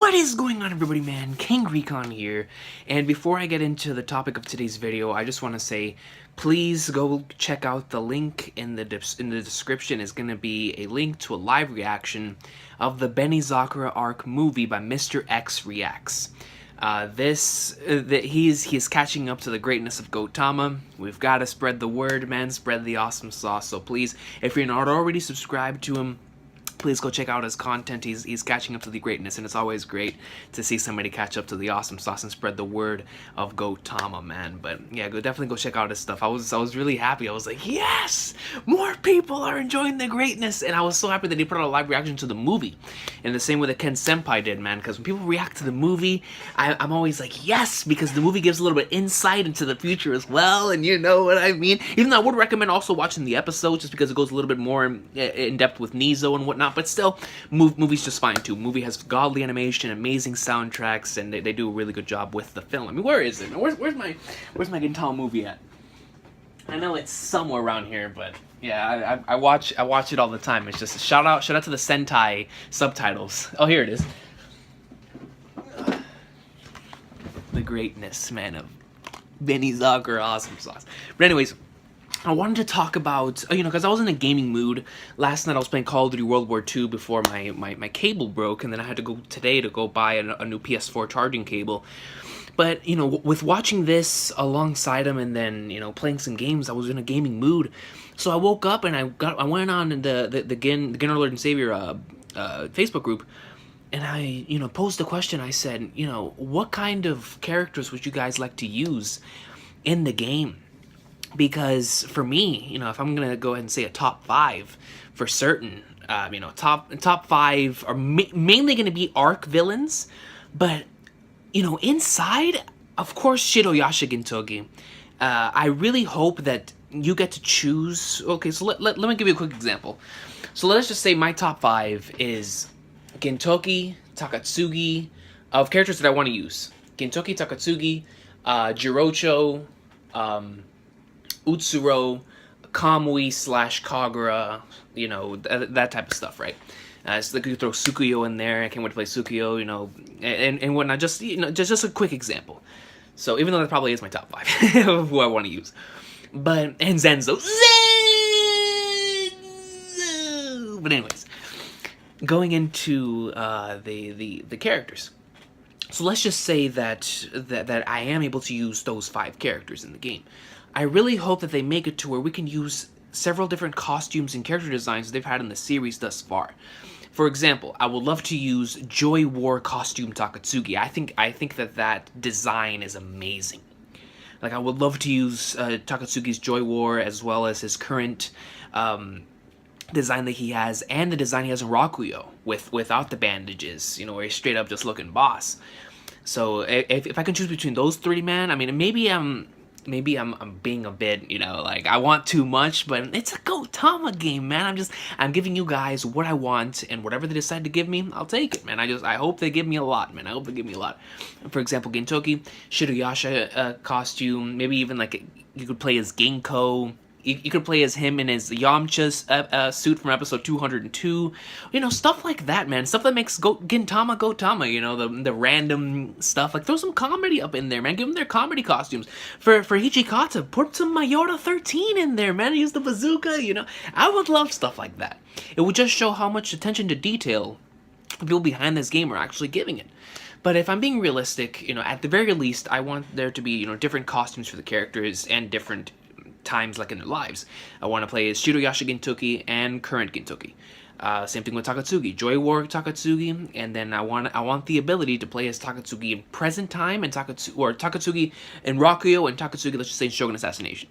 What is going on, everybody, man? King Recon here, and before I get into the topic of today's video, I just want to say, please go check out the link in the description. Is going to be a link to a live reaction of the Benizakura arc movie by Mr. X Reacts. He's catching up to the greatness of Gotama. We've got to spread the word, man. Spread the awesome sauce. So please, if you're not already subscribed to him, please go check out his content. He's catching up to the greatness, and it's always great to see somebody catch up to the awesome sauce and spread the word of Gotama, man. But yeah, definitely go check out his stuff. I was really happy. I was like, yes, more people are enjoying the greatness, and I was so happy that he put out a live reaction to the movie, in the same way that Ken Senpai did, man. Because when people react to the movie, I'm always like, yes, because the movie gives a little bit insight into the future as well, and you know what I mean. Even though I would recommend also watching the episode, just because it goes a little bit more in depth with Nizo and whatnot. But still, movie's just fine too. Movie has godly animation, amazing soundtracks, and they do a really good job with the film. I mean, where is it? Where's my Gintama movie at? I know it's somewhere around here, but yeah, I watch it all the time. It's just a shout out to the Sentai subtitles. Oh, here it is. The greatness, man, of Benizakura awesome sauce. But anyways, I wanted to talk about, because I was in a gaming mood. Last night I was playing Call of Duty World War II before my cable broke, and then I had to go today to go buy a new PS4 charging cable. But, with watching this alongside him and then, playing some games, I was in a gaming mood. So I woke up and I went on the Ginner Lord and Savior Facebook group, and I, posed a question. I said, what kind of characters would you guys like to use in the game? Because for me, if I'm gonna go ahead and say a top 5 for certain, top 5 are mainly gonna be arc villains, but inside, of course, Shiroyasha Gintoki. I really hope that you get to choose. Okay, so let me give you a quick example. So let's just say my top 5 is Gintoki, Takatsugi, of characters that I want to use. Gintoki, Takatsugi, Jirocho, Utsuro, Kamui / Kagura, that type of stuff, right? So like you throw Tsukuyo in there. I can't wait to play Tsukuyo, and whatnot. Just just a quick example. So even though that probably is my top 5 of who I want to use, and Zenzo. But anyways, going into the characters. So let's just say that I am able to use those 5 characters in the game. I really hope that they make it to where we can use several different costumes and character designs they've had in the series thus far. For example, I would love to use Joy War costume Takatsugi. I think that design is amazing. Like, I would love to use Takatsugi's Joy War, as well as his current design that he has, and the design he has in Rakuyo without the bandages, where he's straight up just looking boss. So if I can choose between those 3, man, I mean, maybe I'm being a bit, like, I want too much, but it's a Gotama game, man. I'm giving you guys what I want, and whatever they decide to give me, I'll take it, man. I hope they give me a lot, man. I hope they give me a lot. For example, Gintoki, Shiroyasha costume, maybe even, like, you could play as Ginkgo. You could play as him in his Yamcha's suit from episode 202. Stuff like that, man. Stuff that makes Gintama Gotama, the random stuff. Like, throw some comedy up in there, man. Give them their comedy costumes. For Hichikata, put some Mayora 13 in there, man. Use the bazooka, I would love stuff like that. It would just show how much attention to detail the people behind this game are actually giving it. But if I'm being realistic, at the very least, I want there to be, different costumes for the characters and different times, like, in their lives. I want to play as Shiroyasha Gintoki and current Gintoki. Same thing with Takatsugi, Joy War Takatsugi, and then I want the ability to play as Takatsugi in present time, and Takatsugi in Rakuyo, and Takatsugi, let's just say, in Shogun Assassination.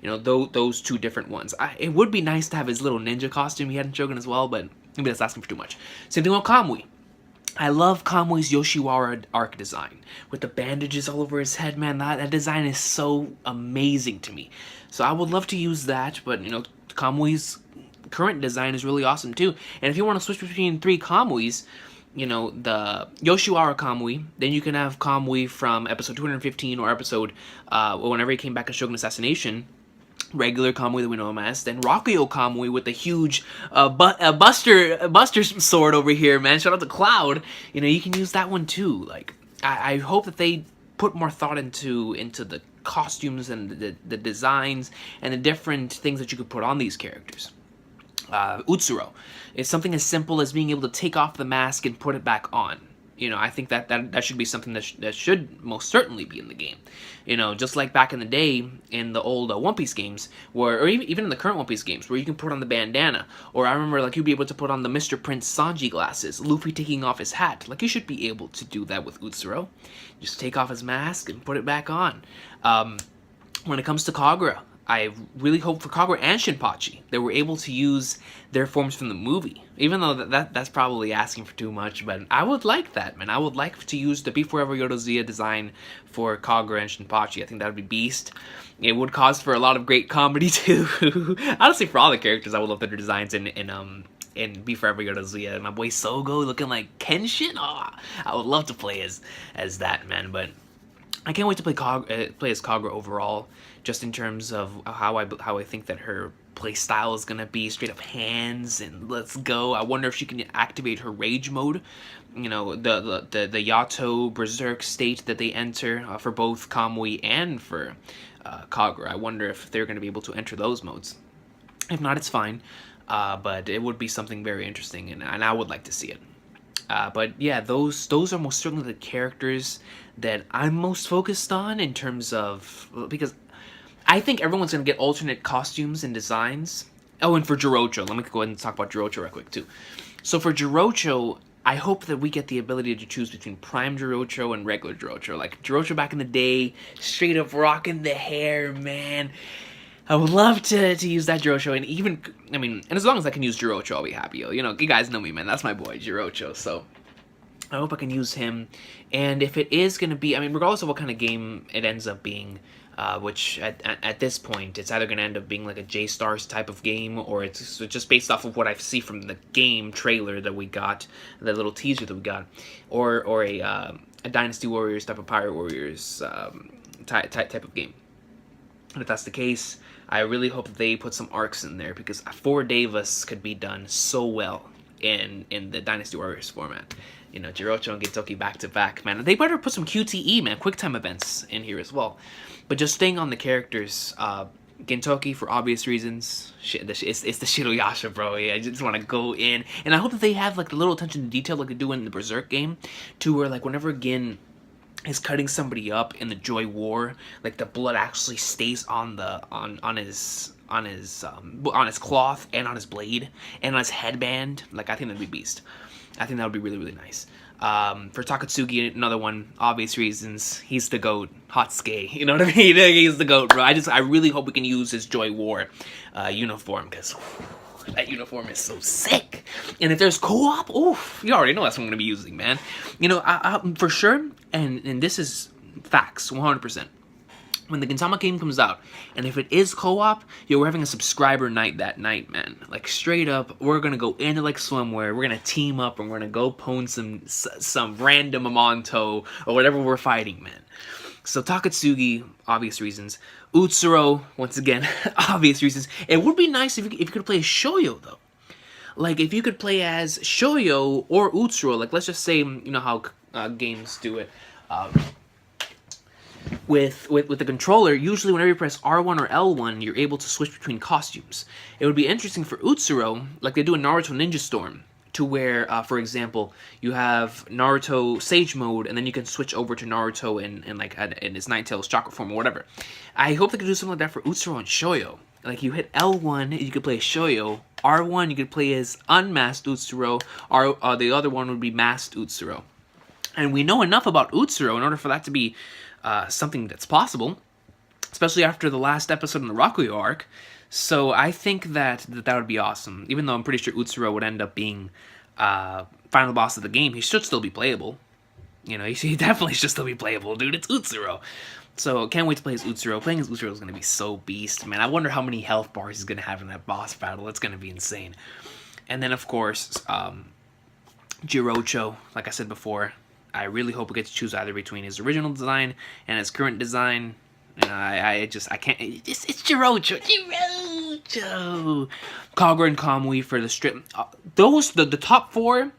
Those 2 different ones. It would be nice to have his little ninja costume he had in Shogun as well, but maybe that's asking for too much. Same thing with Kamui. I love Kamui's Yoshiwara arc design, with the bandages all over his head, man. That design is so amazing to me. So I would love to use that, but, Kamui's current design is really awesome, too. And if you want to switch between 3 Kamuis, the Yoshiwara Kamui, then you can have Kamui from episode 215 or episode, whenever he came back in Shogun Assassination, regular Kamui that we know him as, then Rakuyo Kamui with the huge Buster sword over here, man. Shout out to Cloud. You know, you can use that one too. Like, I hope that they put more thought into the costumes and the designs and the different things that you could put on these characters. Utsuro is something as simple as being able to take off the mask and put it back on. You know, I think that should be something that should most certainly be in the game. You know, just like back in the day in the old One Piece games, or even in the current One Piece games, where you can put on the bandana. Or I remember, like, you'd be able to put on the Mr. Prince Sanji glasses, Luffy taking off his hat. Like, you should be able to do that with Utsuro. Just take off his mask and put it back on. When it comes to Kagura, I really hope for Kagura and Shinpachi that we're able to use their forms from the movie. Even though that's probably asking for too much, but I would like that, man. I would like to use the Be Forever Yodozuya design for Kagura and Shinpachi. I think that would be beast. It would cause for a lot of great comedy too. Honestly, for all the characters, I would love their designs in Be Forever Yodozuya. My boy Sogo looking like Kenshin. Oh, I would love to play as that, man. But I can't wait to play as Kagura overall, just in terms of how I think that her play style is gonna be, straight up hands and let's go. I wonder if she can activate her rage mode. You know, the Yato Berserk state that they enter for both Kamui and for Kagura. I wonder if they're gonna be able to enter those modes. If not, it's fine. But it would be something very interesting, and I would like to see it. But yeah, those are most certainly the characters that I'm most focused on in terms of, because I think everyone's going to get alternate costumes and designs. Oh, and for Jirocho, let me go ahead and talk about Jirocho real quick too. So for Jirocho, I hope that we get the ability to choose between Prime Jirocho and regular Jirocho. Like Jirocho back in the day, straight up rocking the hair, man. I would love to use that Jirocho, and even, I mean, and as long as I can use Jirocho, I'll be happy. You know, you guys know me, man. That's my boy, Jirocho. So I hope I can use him. And if it is going to be, I mean, regardless of what kind of game it ends up being, which at this point, it's either going to end up being like a J-Stars type of game, or it's just based off of what I see from the game trailer that we got, the little teaser that we got, or a Dynasty Warriors type of Pirate Warriors type of game. And if that's the case, I really hope that they put some arcs in there, because 4 Devas could be done so well in the Dynasty Warriors format. You know, Jirocho and Gintoki back to back, man. They better put some QTE, man, quick time events in here as well. But just staying on the characters, Gintoki, for obvious reasons, it's the Shiroyasha, bro. Yeah, I just want to go in, and I hope that they have like a little attention to detail, like they do in the Berserk game, to where like whenever Gin is cutting somebody up in the Joy War, like the blood actually stays on his cloth and on his blade and on his headband. Like, I think that'd be beast. I think that would be really, really nice. For Takatsuki, another one, obvious reasons, he's the GOAT. Hatsuke, you know what I mean? He's the GOAT, bro. I really hope we can use his Joy War uniform, because that uniform is so sick. And if there's co-op, oof, you already know that's what I'm going to be using, man. You know, for sure, and this is facts, 100%. When the Gintama game comes out, and if it is co-op, yo, we're having a subscriber night that night, man. Like, straight up, we're gonna go into, like, swimwear, we're gonna team up, and we're gonna go pwn some random Amonto, or whatever we're fighting, man. So, Takatsuki, obvious reasons. Utsuro, once again, obvious reasons. It would be nice if you could play as Shoyo, though. Like, if you could play as Shoyo or Utsuro, like, let's just say, you know how games do it, with the controller, usually whenever you press R1 or L1, you're able to switch between costumes. It would be interesting for Utsuro, like they do in Naruto Ninja Storm, to where, for example, you have Naruto Sage Mode, and then you can switch over to Naruto in his Ninetales chakra form or whatever. I hope they could do something like that for Utsuro and Shoyo. Like, you hit L1, you could play as Shoyo. R1, you could play as unmasked Utsuro. The other one would be masked Utsuro. And we know enough about Utsuro in order for that to be something that's possible, especially after the last episode in the Rakuyo arc. So I think that would be awesome. Even though I'm pretty sure Utsuro would end up being final boss of the game, he should still be playable. You know, he definitely should still be playable, dude. It's Utsuro. So can't wait to play as Utsuro. Playing as Utsuro is going to be so beast, man. I wonder how many health bars he's going to have in that boss battle. It's going to be insane. And then, of course, Jirocho, like I said before, I really hope we get to choose either between his original design and his current design. You know, I can't. It's Jirocho. Kagura and Kamui for the strip. The top four,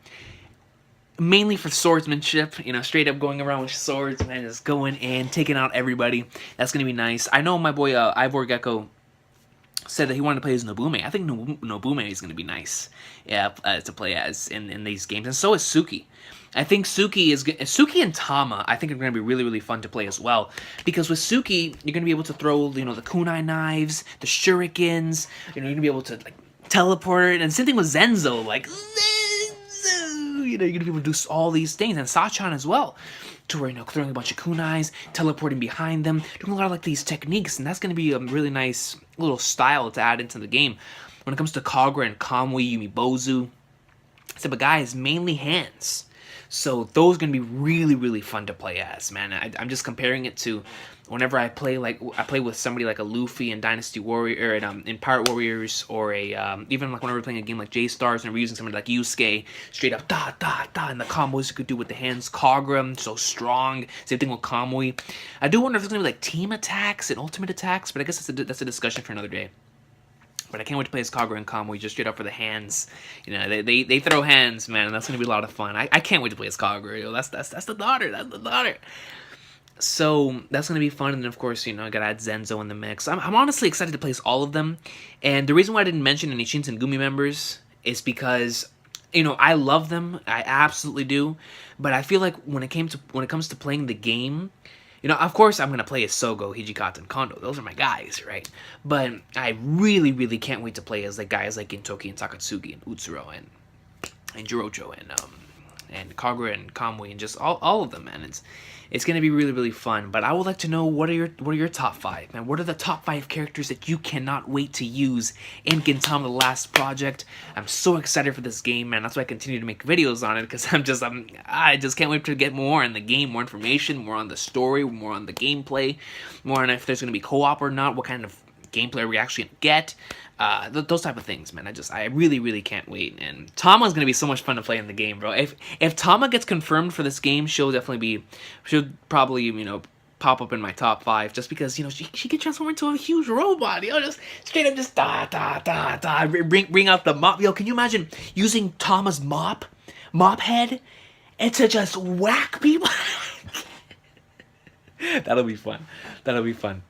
mainly for swordsmanship. You know, straight up going around with swords, man, just going in, taking out everybody. That's gonna be nice. I know my boy Ivor Gecko said that he wanted to play as Nobume. I think Nobume is going to be nice, yeah, to play as in these games, and so is Suki. I think Suki and Tama, I think, are going to be really, really fun to play as well, because with Suki, you're going to be able to throw, you know, the kunai knives, the shurikens, you know, you're going to be able to, like, teleport, and same thing with Zenzo, like, Zenzo, you know, you're going to be able to do all these things, and Sachan as well, to where, you know, throwing a bunch of kunais, teleporting behind them, doing a lot of, like, these techniques, and that's going to be a really nice little style to add into the game. When it comes to Kagura and Kamui, Yumibozu, so, but guys, mainly hands. So those are going to be really, really fun to play as, man. I'm just comparing it to whenever I play with somebody like a Luffy in Dynasty Warrior, or in Pirate Warriors, or even like whenever we're playing a game like J-Stars and we're using somebody like Yusuke, straight up and the combos you could do with the hands. Kagura, so strong. Same thing with Kamui. I do wonder if there's going to be like team attacks and ultimate attacks, but I guess that's a discussion for another day. But I can't wait to play as Kagura and Kamui, just straight up for the hands. You know, they throw hands, man, and that's gonna be a lot of fun. I can't wait to play as Kagura. Yo. That's the daughter. That's the daughter. So that's gonna be fun, and then of course, you know, I gotta add Zenzo in the mix. I'm honestly excited to play as all of them, and the reason why I didn't mention any Shinsengumi members is because, you know, I love them. I absolutely do, but I feel like when it comes to playing the game, you know, of course, I'm going to play as Sogo, Hijikata, and Kondo. Those are my guys, right? But I really, really can't wait to play as like guys like Gintoki and Takatsuki and Utsuro and Jirocho and Kagura and Kamui and just all of them, man. It's going to be really, really fun. But I would like to know, what are your top 5, man? What are the top 5 characters that you cannot wait to use in Gintama Last Project? I'm so excited for this game, man. That's why I continue to make videos on it, because I just can't wait to get more in the game, more information, more on the story, more on the gameplay, more on if there's going to be co-op or not, what kind of gameplay are we actually going to get. Those type of things, man. I really, really can't wait. And Tama's gonna be so much fun to play in the game, bro. If Tama gets confirmed for this game, she'll probably, you know, pop up in my top 5, just because, you know, she can transform into a huge robot, you know, just straight up just bring out the mop. Yo, can you imagine using Tama's mop head and to just whack people? That'll be fun. That'll be fun.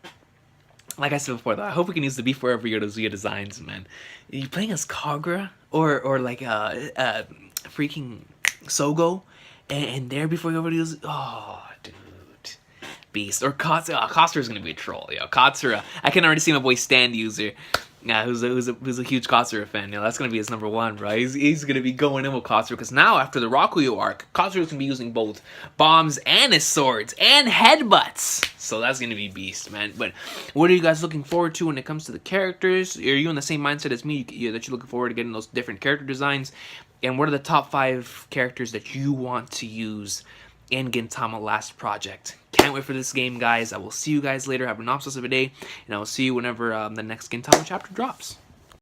Like I said before, though, I hope we can use the Before Yodozuya designs, man. Are you playing as Kagura or like freaking Sogo, and there Before Yodozuya? Oh, dude, beast. Or Katsura. Oh, Katsura's gonna be a troll, yo. Katsura. I can already see my boy Stand User. Yeah, who's a huge Katsura fan. You know, that's gonna be his number 1, bro. He's gonna be going in with Katsura, because now after the Rakuyo arc, Katsura's gonna be using both bombs and his swords and headbutts. So that's gonna be beast, man. But what are you guys looking forward to when it comes to the characters? Are you in the same mindset as me, that you're looking forward to getting those different character designs? And what are the top 5 characters that you want to use in Gintama Last Project? Can't wait for this game, guys. I will see you guys later. Have an awesome of a day, and I will see you whenever the next Gintama chapter drops.